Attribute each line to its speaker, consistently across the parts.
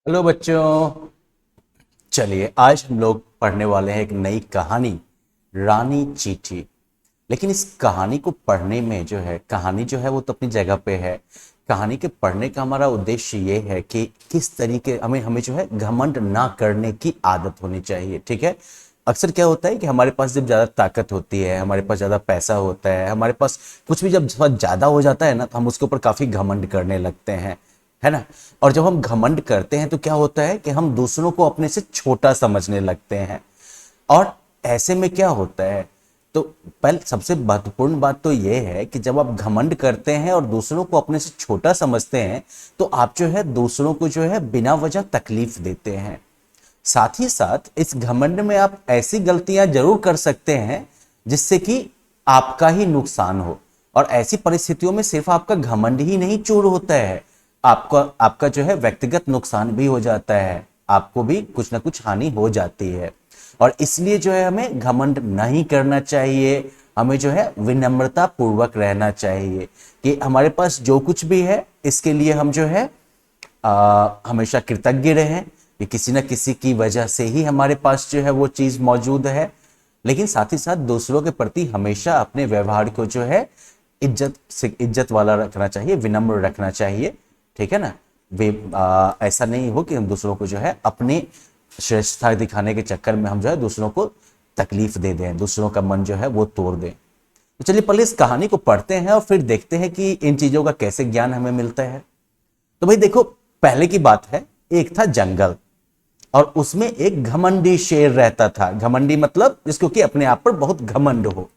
Speaker 1: Hello बच्चों। चलिए आज हम लोग पढ़ने वाले हैं एक नई कहानी, रानी चींटी। लेकिन इस कहानी को पढ़ने में जो है, कहानी जो है वो तो अपनी जगह पे है। कहानी के पढ़ने का हमारा उद्देश्य ये है कि किस तरीके हमें हमें जो है घमंड ना करने की आदत होनी चाहिए। ठीक है। अक्सर क्या होता है कि हमारे पास जब ज़्यादा ताकत होती है, हमारे पास ज़्यादा पैसा होता है, हमारे पास कुछ भी जब बहुत ज़्यादा हो जाता है ना, तो हम उसके ऊपर काफ़ी घमंड करने लगते हैं, है ना। और जब हम घमंड करते हैं तो क्या होता है कि हम दूसरों को अपने से छोटा समझने लगते हैं। और ऐसे में क्या होता है, तो पहले सबसे महत्वपूर्ण बात तो यह है कि जब आप घमंड करते हैं और दूसरों को अपने से छोटा समझते हैं, तो आप जो है दूसरों को जो है बिना वजह तकलीफ देते हैं। साथ ही साथ इस घमंड में आप ऐसी गलतियां जरूर कर सकते हैं जिससे कि आपका ही नुकसान हो। और ऐसी परिस्थितियों में सिर्फ आपका घमंड ही नहीं चूर होता है, आपका आपका जो है व्यक्तिगत नुकसान भी हो जाता है, आपको भी कुछ ना कुछ हानि हो जाती है। और इसलिए जो है हमें घमंड नहीं करना चाहिए, हमें जो है विनम्रता पूर्वक रहना चाहिए कि हमारे पास जो कुछ भी है इसके लिए हम जो है हमेशा कृतज्ञ रहें कि किसी न किसी की वजह से ही हमारे पास जो है वो चीज मौजूद है। लेकिन साथ ही साथ दूसरों के प्रति हमेशा अपने व्यवहार को जो है इज्जत से इज्जत वाला रखना चाहिए, विनम्र रखना चाहिए। ठीक है ना। ऐसा नहीं हो कि हम दूसरों को जो है अपनी श्रेष्ठता दिखाने के चक्कर में हम जो है दूसरों को तकलीफ दे दें, दूसरों का मन जो है वो तोड़ दें। तो चलिए पहले इस कहानी को पढ़ते हैं और फिर देखते हैं कि इन चीजों का कैसे ज्ञान हमें मिलता है। तो भाई देखो, पहले की बात है, एक था जंगल और उसमें एक घमंडी शेर रहता था। घमंडी मतलब जिसको कि अपने आप पर बहुत घमंड हो।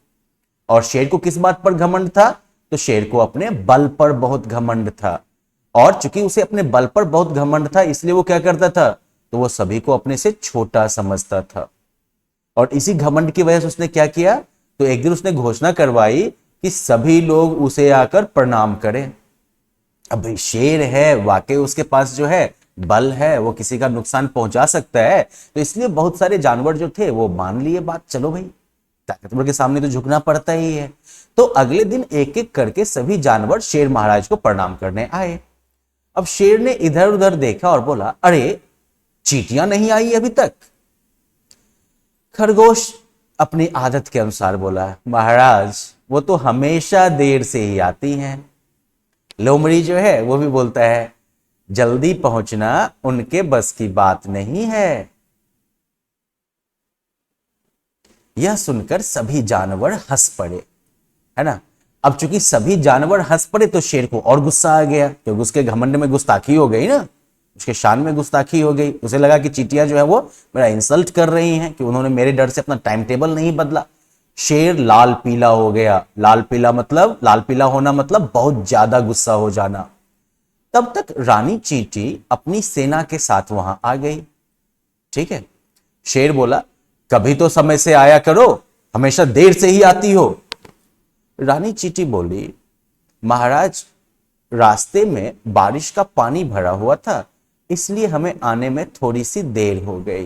Speaker 1: और शेर को किस बात पर घमंड था? तो शेर को अपने बल पर बहुत घमंड था। और चूंकि उसे अपने बल पर बहुत घमंड था, इसलिए वो क्या करता था, तो वो सभी को अपने से छोटा समझता था। और इसी घमंड की वजह से उसने क्या किया, तो एक दिन उसने घोषणा करवाई कि सभी लोग उसे आकर प्रणाम करें। अब भाई शेर है, वाकई उसके पास जो है बल है, वो किसी का नुकसान पहुंचा सकता है। तो इसलिए बहुत सारे जानवर जो थे वो मान लिए बात, चलो भाई ताकतवर के सामने तो झुकना पड़ता ही है। तो अगले दिन एक एक करके सभी जानवर शेर महाराज को प्रणाम करने आए। अब शेर ने इधर उधर देखा और बोला, अरे चींटियां नहीं आई अभी तक। खरगोश अपनी आदत के अनुसार बोला, महाराज वो तो हमेशा देर से ही आती हैं। लोमड़ी जो है वो भी बोलता है, जल्दी पहुंचना उनके बस की बात नहीं है। यह सुनकर सभी जानवर हंस पड़े, है ना। अब चूंकि सभी जानवर हंस पड़े तो शेर को और गुस्सा आ गया, क्योंकि उसके घमंड में गुस्ताखी हो गई ना, उसके शान में गुस्ताखी हो गई। उसे लगा कि चींटियां जो है वो मेरा इंसल्ट कर रही हैं कि उन्होंने मेरे डर से अपना टाइम टेबल नहीं बदला। शेर लाल पीला हो गया। लाल पीला मतलब, लाल पीला होना मतलब बहुत ज्यादा गुस्सा हो जाना। तब तक रानी चींटी अपनी सेना के साथ वहां आ गई। ठीक है। शेर बोला, कभी तो समय से आया करो, हमेशा देर से ही आती हो। रानी चींटी बोली, महाराज रास्ते में बारिश का पानी भरा हुआ था, इसलिए हमें आने में थोड़ी सी देर हो गई।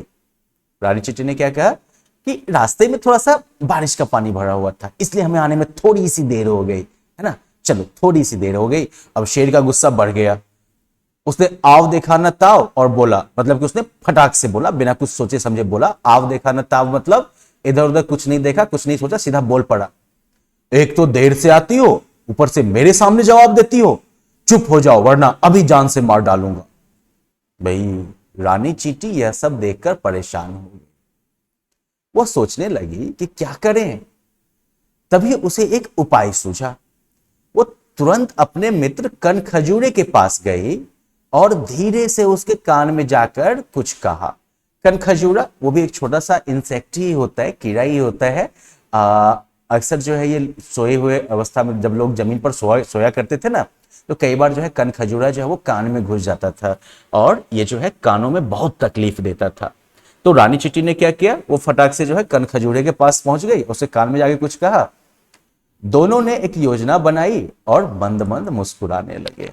Speaker 1: रानी चींटी ने क्या कहा कि रास्ते में थोड़ा सा बारिश का पानी भरा हुआ था, इसलिए हमें आने में थोड़ी सी देर हो गई, है ना। चलो थोड़ी सी देर हो गई। अब शेर का गुस्सा बढ़ गया। उसने आव देखा न ताव और बोला, मतलब कि उसने फटाक से बोला, बिना कुछ सोचे समझे बोला। आव देखा न ताव मतलब इधर उधर कुछ नहीं देखा, कुछ नहीं सोचा, सीधा बोल पड़ा, एक तो देर से आती हो, ऊपर से मेरे सामने जवाब देती हो, चुप हो जाओ वरना अभी जान से मार डालूंगा। भाई रानी चींटी यह सब देखकर परेशान हो गई। वो सोचने लगी कि क्या करें। तभी उसे एक उपाय सूझा। वो तुरंत अपने मित्र कन खजूरे के पास गई और धीरे से उसके कान में जाकर कुछ कहा। कन खजूरा वो भी एक छोटा सा इंसेक्ट ही होता है, कीड़ा ही होता है। अक्सर जो है ये सोए हुए अवस्था में जब लोग जमीन पर सोया करते थे ना, तो कई बार जो है कन खजूरा जो है वो कान में घुस जाता था और ये जो है कानों में बहुत तकलीफ देता था। तो रानी चिट्टी ने क्या किया, वो फटाक से जो है कन खजूरे के पास पहुंच गई, उसके कान में जाके कुछ कहा। दोनों ने एक योजना बनाई और मंद मंद मुस्कुराने लगे।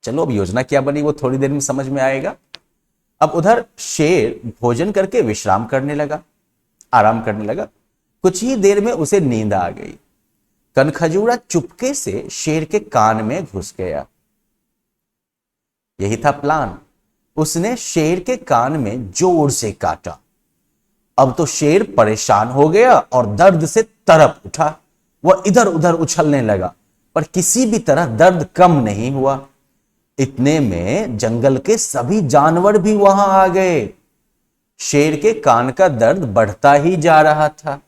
Speaker 1: चलो अब योजना क्या बनी वो थोड़ी देर में समझ में आएगा। अब उधर शेर भोजन करके विश्राम करने लगा, आराम करने लगा। कुछ ही देर में उसे नींद आ गई। कनखजूरा चुपके से शेर के कान में घुस गया। यही था प्लान। उसने शेर के कान में जोर से काटा। अब तो शेर परेशान हो गया और दर्द से तड़प उठा। वह इधर उधर उछलने लगा, पर किसी भी तरह दर्द कम नहीं हुआ। इतने में जंगल के सभी जानवर भी वहां आ गए। शेर के कान का दर्द बढ़ता ही जा रहा था।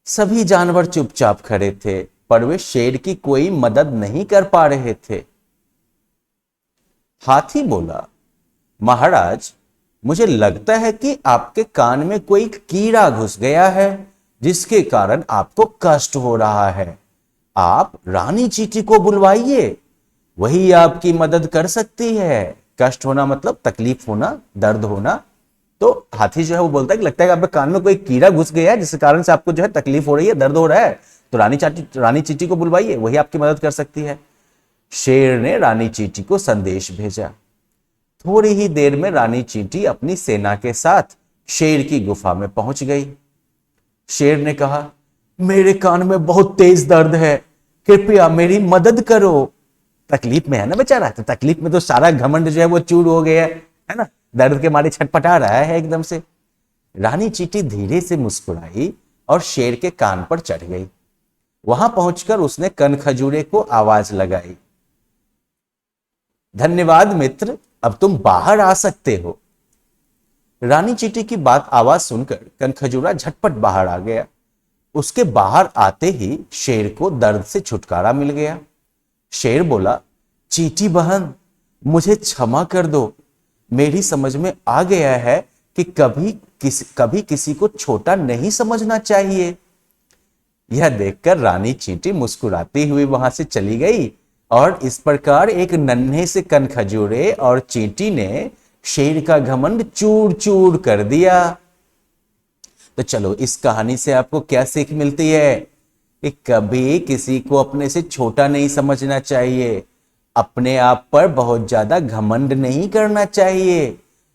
Speaker 1: सभी जानवर चुपचाप खड़े थे, पर वे शेर की कोई मदद नहीं कर पा रहे थे। हाथी बोला, महाराज, मुझे लगता है कि आपके कान में कोई कीड़ा घुस गया है, जिसके कारण आपको कष्ट हो रहा है। आप रानी चींटी को बुलवाइए, वही आपकी मदद कर सकती है। कष्ट होना मतलब तकलीफ होना, दर्द होना। तो हाथी जो है वो बोलता है कि लगता है कि आपके कान में कोई कीड़ा घुस गया है, जिस कारण से आपको जो है तकलीफ हो रही है, दर्द हो रहा है। तो रानी चींटी को बुलवाइए, वही आपकी मदद कर सकती है। शेर ने रानी चींटी को संदेश भेजा। थोड़ी ही देर में रानी चींटी अपनी सेना के साथ शेर की गुफा में पहुंच गई। शेर ने कहा, मेरे कान में बहुत तेज दर्द है, कृपया मेरी मदद करो। तकलीफ में है ना बेचारा, तो तकलीफ में तो सारा घमंड जो है वो चूर हो गया है ना, दर्द के मारे छटपटा रहा है एकदम से। रानी चींटी धीरे से मुस्कुराई और शेर के कान पर चढ़ गई। वहां पहुंचकर उसने कनखजूरे को आवाज लगाई, धन्यवाद मित्र, अब तुम बाहर आ सकते हो। रानी चींटी की बात आवाज सुनकर कनखजूरा झटपट बाहर आ गया। उसके बाहर आते ही शेर को दर्द से छुटकारा मिल गया। शेर बोला, चींटी बहन, मुझे क्षमा कर दो। मेरी समझ में आ गया है कि कभी किसी को छोटा नहीं समझना चाहिए। यह देखकर रानी चींटी मुस्कुराती हुई वहां से चली गई और इस प्रकार एक नन्हे से कनखजूरे और चींटी ने शेर का घमंड चूर चूर कर दिया। तो चलो, इस कहानी से आपको क्या सीख मिलती है कि कभी किसी को अपने से छोटा नहीं समझना चाहिए, अपने आप पर बहुत ज्यादा घमंड नहीं करना चाहिए,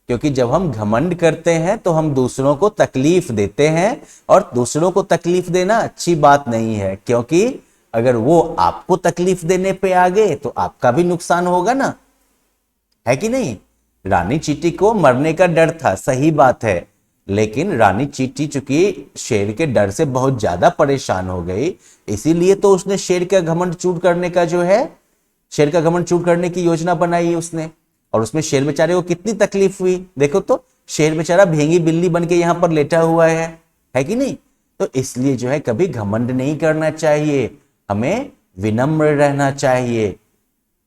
Speaker 1: क्योंकि जब हम घमंड करते हैं तो हम दूसरों को तकलीफ देते हैं, और दूसरों को तकलीफ देना अच्छी बात नहीं है, क्योंकि अगर वो आपको तकलीफ देने पे आ गए तो आपका भी नुकसान होगा ना, है कि नहीं। रानी चींटी को मरने का डर था, सही बात है, लेकिन रानी चींटी चूंकि शेर के डर से बहुत ज्यादा परेशान हो गई, इसीलिए तो उसने शेर का घमंड चूर करने का जो है, शेर का घमंड चूर करने की योजना बनाई उसने। और उसमें शेर बेचारे को कितनी तकलीफ हुई, देखो तो, शेर बेचारा भींगी बिल्ली बन के यहां पर लेटा हुआ है कि नहीं। तो इसलिए जो है कभी घमंड नहीं करना चाहिए, हमें विनम्र रहना चाहिए,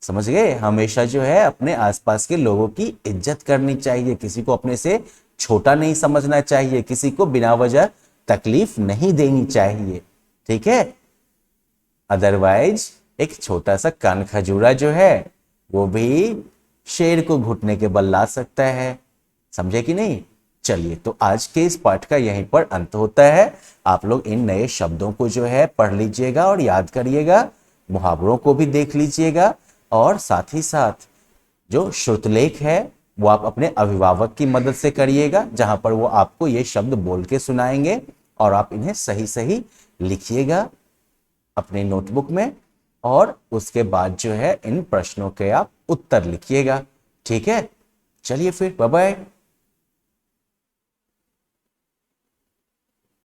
Speaker 1: समझ गए। हमेशा जो है अपने आसपास के लोगों की इज्जत करनी चाहिए, किसी को अपने से छोटा नहीं समझना चाहिए, किसी को बिना वजह तकलीफ नहीं देनी चाहिए, ठीक है। अदरवाइज एक छोटा सा कान खजूरा जो है वो भी शेर को घुटने के बल ला सकता है, समझे कि नहीं। चलिए, तो आज के इस पाठ का यहीं पर अंत होता है। आप लोग इन नए शब्दों को जो है पढ़ लीजिएगा और याद करिएगा, मुहावरों को भी देख लीजिएगा, और साथ ही साथ जो श्रुतलेख है वो आप अपने अभिभावक की मदद से करिएगा, जहां पर वो आपको ये शब्द बोल के सुनाएंगे और आप इन्हें सही सही लिखिएगा अपने नोटबुक में, और उसके बाद जो है इन प्रश्नों के आप उत्तर लिखिएगा, ठीक है। चलिए फिर, बाय बाय।